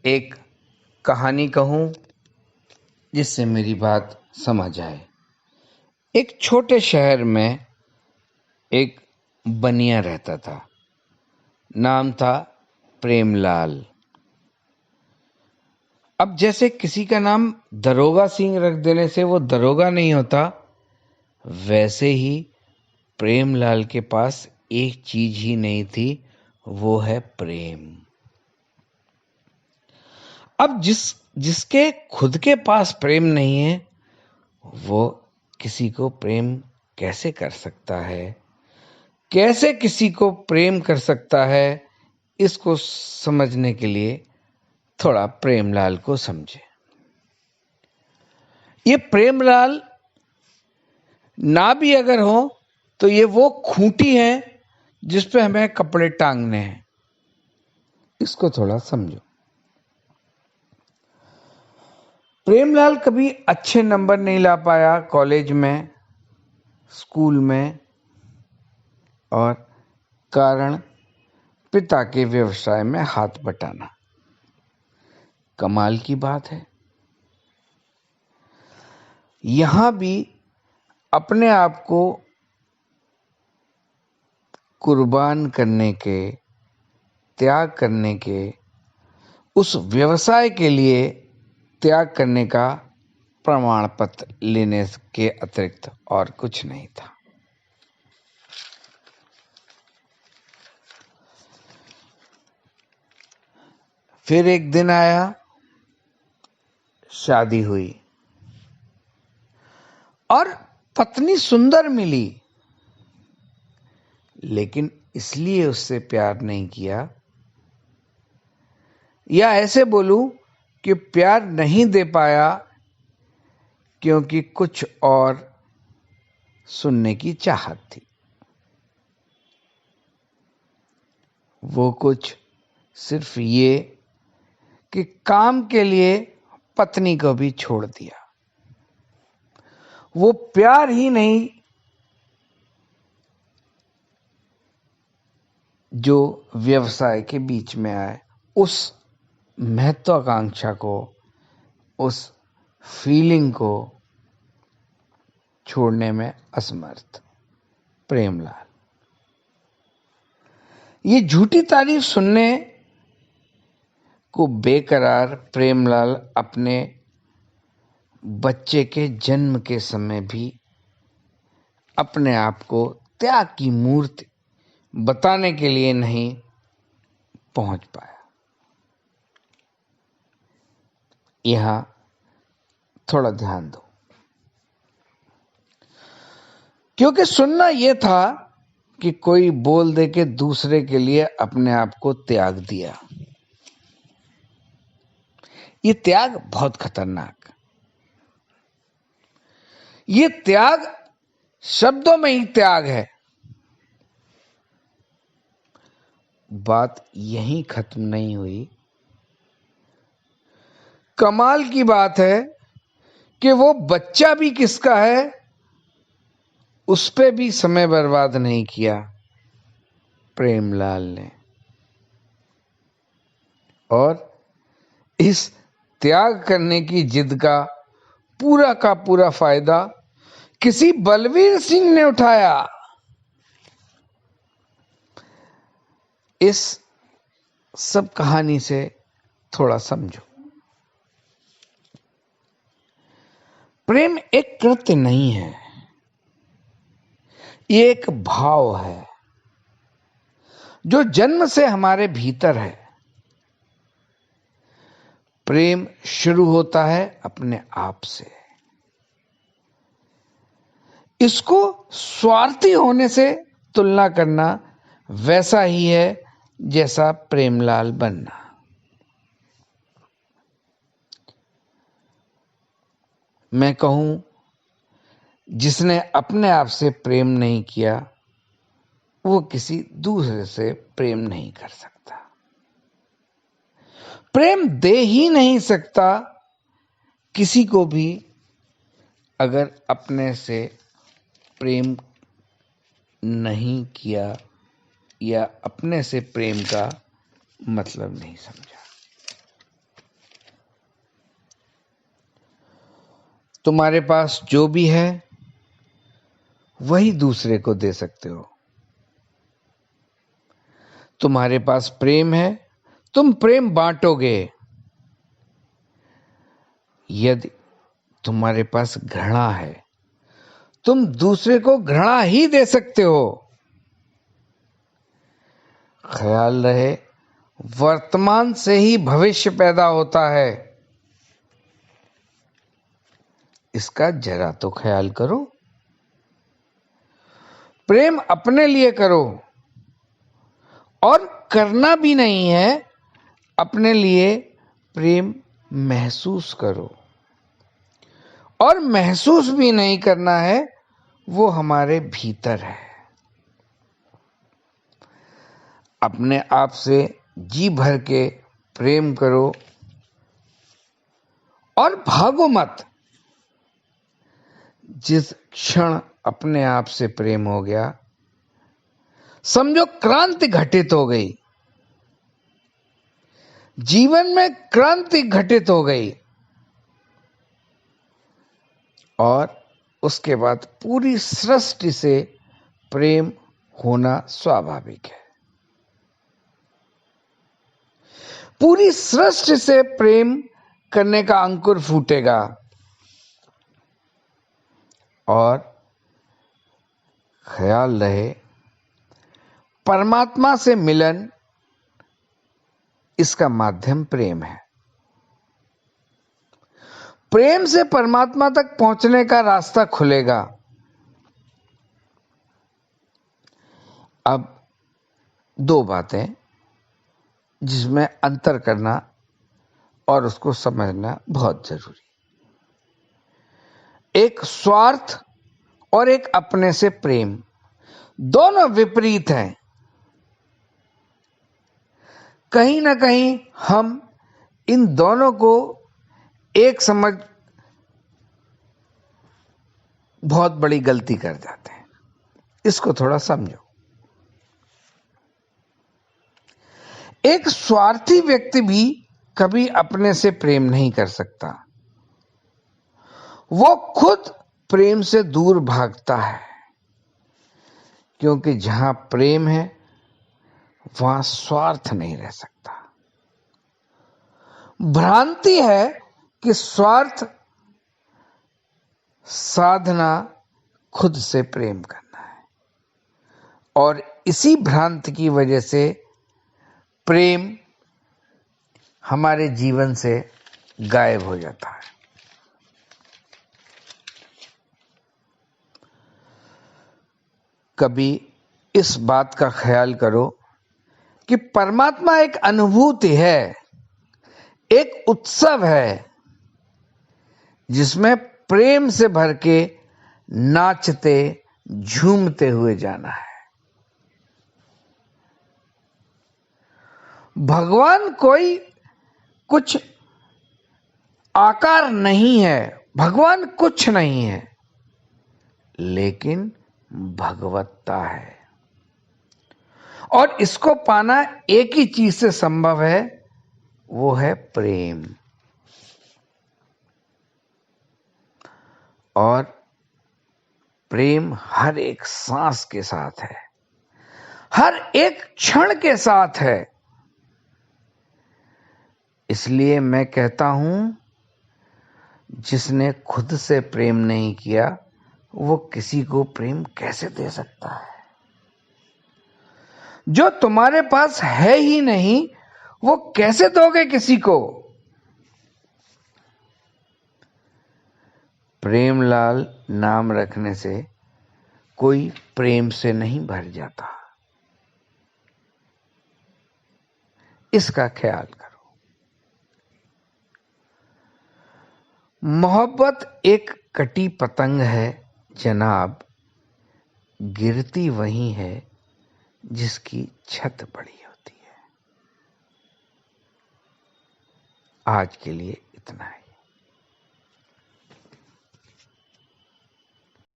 एक कहानी कहूं जिससे मेरी बात समझ आए। एक छोटे शहर में एक बनिया रहता था। नाम था प्रेमलाल। अब जैसे किसी का नाम दरोगा सिंह रख देने से वो दरोगा नहीं होता, वैसे ही प्रेमलाल के पास एक चीज ही नहीं थी, वो है प्रेम। अब जिसके खुद के पास प्रेम नहीं है, वो किसी को प्रेम कैसे कर सकता है? कैसे किसी को प्रेम कर सकता है? इसको समझने के लिए थोड़ा प्रेमलाल को समझे। ये प्रेमलाल ना भी अगर हो तो ये वो खूंटी है जिस पे हमें कपड़े टांगने हैं। इसको थोड़ा समझो। प्रेमलाल कभी अच्छे नंबर नहीं ला पाया कॉलेज में, स्कूल में, और कारण पिता के व्यवसाय में हाथ बटाना। कमाल की बात है, यहां भी अपने आप को कुर्बान करने के, त्याग करने के, उस व्यवसाय के लिए त्याग करने का प्रमाण पत्र लेने के अतिरिक्त और कुछ नहीं था। फिर एक दिन आया, शादी हुई और पत्नी सुंदर मिली, लेकिन इसलिए उससे प्यार नहीं किया, या ऐसे बोलूं कि प्यार नहीं दे पाया क्योंकि कुछ और सुनने की चाहत थी। वो कुछ सिर्फ ये कि काम के लिए पत्नी को भी छोड़ दिया। वो प्यार ही नहीं जो व्यवसाय के बीच में आए, उस महत्वाकांक्षा को, उस फीलिंग को छोड़ने में असमर्थ प्रेमलाल। ये झूठी तारीफ सुनने को बेकरार प्रेमलाल अपने बच्चे के जन्म के समय भी अपने आप को त्याग की मूर्ति बताने के लिए नहीं पहुंच पाया। यहां थोड़ा ध्यान दो, क्योंकि सुनना यह था कि कोई बोल दे के दूसरे के लिए अपने आप को त्याग दिया। ये त्याग बहुत खतरनाक। ये त्याग शब्दों में ही त्याग है। बात यहीं खत्म नहीं हुई। कमाल की बात है कि वो बच्चा भी किसका है, उस पे भी समय बर्बाद नहीं किया प्रेमलाल ने, और इस त्याग करने की जिद का पूरा फायदा किसी बलवीर सिंह ने उठाया। इस सब कहानी से थोड़ा समझो। प्रेम एक कृत्य नहीं है, ये एक भाव है जो जन्म से हमारे भीतर है। प्रेम शुरू होता है अपने आप से। इसको स्वार्थी होने से तुलना करना वैसा ही है जैसा प्रेमलाल बनना। मैं कहूं, जिसने अपने आप से प्रेम नहीं किया, वो किसी दूसरे से प्रेम नहीं कर सकता, प्रेम दे ही नहीं सकता किसी को भी, अगर अपने से प्रेम नहीं किया या अपने से प्रेम का मतलब नहीं समझा। तुम्हारे पास जो भी है वही दूसरे को दे सकते हो। तुम्हारे पास प्रेम है, तुम प्रेम बांटोगे। यदि तुम्हारे पास घृणा है, तुम दूसरे को घृणा ही दे सकते हो। ख्याल रहे, वर्तमान से ही भविष्य पैदा होता है। इसका जरा तो ख्याल करो। प्रेम अपने लिए करो, और करना भी नहीं है, अपने लिए प्रेम महसूस करो। और महसूस भी नहीं करना है, वो हमारे भीतर है। अपने आप से जी भर के प्रेम करो और भागो मत। जिस क्षण अपने आप से प्रेम हो गया, समझो क्रांति घटित हो गई। जीवन में क्रांति घटित हो गई। और उसके बाद पूरी सृष्टि से प्रेम होना स्वाभाविक है। पूरी सृष्टि से प्रेम करने का अंकुर फूटेगा। और ख्याल रहे, परमात्मा से मिलन, इसका माध्यम प्रेम है। प्रेम से परमात्मा तक पहुंचने का रास्ता खुलेगा। अब दो बातें जिसमें अंतर करना और उसको समझना बहुत जरूरी। एक स्वार्थ और एक अपने से प्रेम, दोनों विपरीत हैं। कहीं ना कहीं हम इन दोनों को एक समझ बहुत बड़ी गलती कर जाते हैं। इसको थोड़ा समझो। एक स्वार्थी व्यक्ति भी कभी अपने से प्रेम नहीं कर सकता। वो खुद प्रेम से दूर भागता है, क्योंकि जहां प्रेम है वहां स्वार्थ नहीं रह सकता। भ्रांति है कि स्वार्थ साधना खुद से प्रेम करना है, और इसी भ्रांति की वजह से प्रेम हमारे जीवन से गायब हो जाता है। कभी इस बात का ख्याल करो कि परमात्मा एक अनुभूति है, एक उत्सव है, जिसमें प्रेम से भर के नाचते झूमते हुए जाना है। भगवान कोई कुछ आकार नहीं है, भगवान कुछ नहीं है, लेकिन भगवत्ता है। और इसको पाना एक ही चीज से संभव है, वो है प्रेम। और प्रेम हर एक सांस के साथ है, हर एक क्षण के साथ है। इसलिए मैं कहता हूं, जिसने खुद से प्रेम नहीं किया, वो किसी को प्रेम कैसे दे सकता है? जो तुम्हारे पास है ही नहीं, वो कैसे दोगे किसी को? प्रेमलाल नाम रखने से कोई प्रेम से नहीं भर जाता। इसका ख्याल करो। मोहब्बत एक कटी पतंग है जनाब, गिरती वही है जिसकी छत बड़ी होती है। आज के लिए इतना ही।